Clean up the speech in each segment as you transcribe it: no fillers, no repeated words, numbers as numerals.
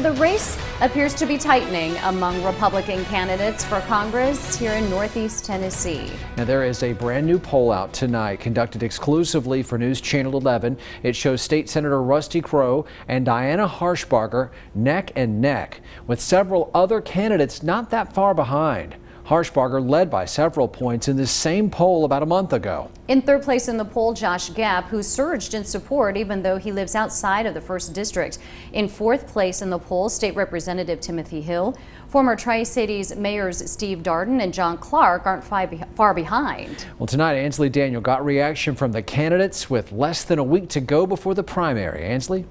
The race appears to be tightening among Republican candidates for Congress here in Northeast Tennessee. Now, there is a brand new poll out tonight conducted exclusively for News Channel 11. It shows State Senator Crowe and Diana Harshbarger neck and neck, with several other candidates not that far behind. Harshbarger led by several points in this same poll about a month ago. In third place in the poll, Gapp, who surged in support even though he lives outside of the 1st District. In fourth place in the poll, State Representative Timothy Hill. Former Tri-Cities Mayors Steve Darden and John Clark aren't far behind. Well, tonight, Ansley Daniel got reaction from the candidates with less than a week to go before the primary. Ansley?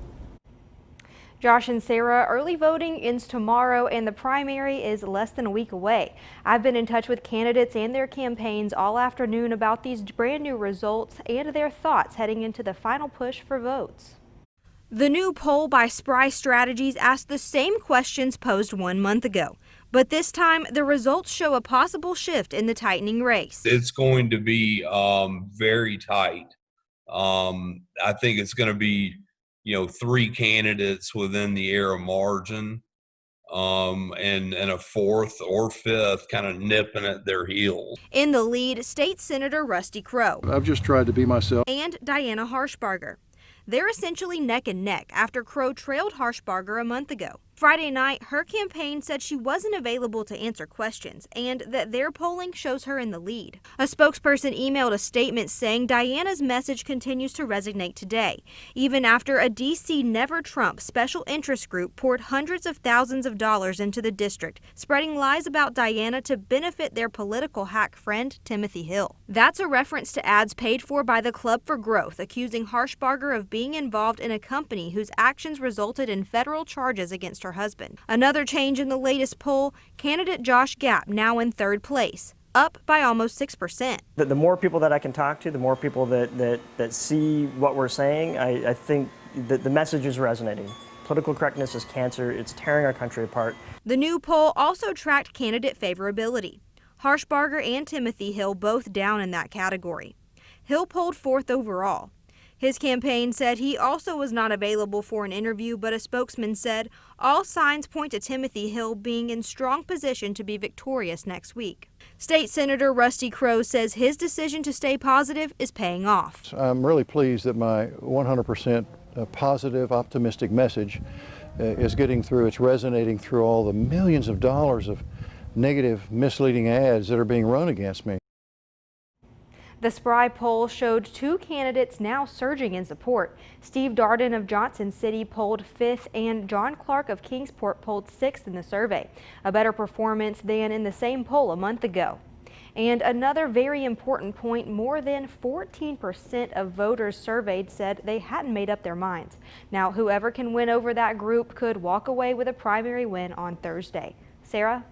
Josh and Sarah, early voting ends tomorrow and the primary is less than a week away. I've been in touch with candidates and their campaigns all afternoon about these brand new results and their thoughts heading into the final push for votes. The new poll by Spry Strategies asked the same questions posed 1 month ago, but this time the results show a possible shift in the tightening race. It's going to be very tight. I think it's going to be 3 candidates within the error margin, and a 4th or 5th kind of nipping at their heels. In the lead, State Senator Crowe. I've just tried to be myself. And Diana Harshbarger. They're essentially neck and neck after Crowe trailed Harshbarger a month ago. Friday night, her campaign said she wasn't available to answer questions and that their polling shows her in the lead. A spokesperson emailed a statement saying Diana's message continues to resonate today, even after a D.C. Never Trump special interest group poured hundreds of thousands of dollars into the district, spreading lies about Diana to benefit their political hack friend Timothy Hill. That's a reference to ads paid for by the Club for Growth, accusing Harshbarger of being involved in a company whose actions resulted in federal charges against her husband. Another change in the latest poll, candidate Gapp now in third place, up by almost 6%. The more people that I can talk to, the more people that see what we're saying, I think that the message is resonating. Political correctness is cancer. It's tearing our country apart. The new poll also tracked candidate favorability. Harshbarger and Timothy Hill both down in that category. Hill polled 4th overall. His campaign said he also was not available for an interview, but a spokesman said all signs point to Timothy Hill being in strong position to be victorious next week. State Senator Crowe says his decision to stay positive is paying off. I'm really pleased that my 100% positive, optimistic message is getting through. It's resonating through all the millions of dollars of negative, misleading ads that are being run against me. The Spry poll showed 2 candidates now surging in support. Steve Darden of Johnson City polled 5th and John Clark of Kingsport polled 6th in the survey, a better performance than in the same poll a month ago. And another very important point, more than 14% of voters surveyed said they hadn't made up their minds. Now, whoever can win over that group could walk away with a primary win on Thursday. Sarah?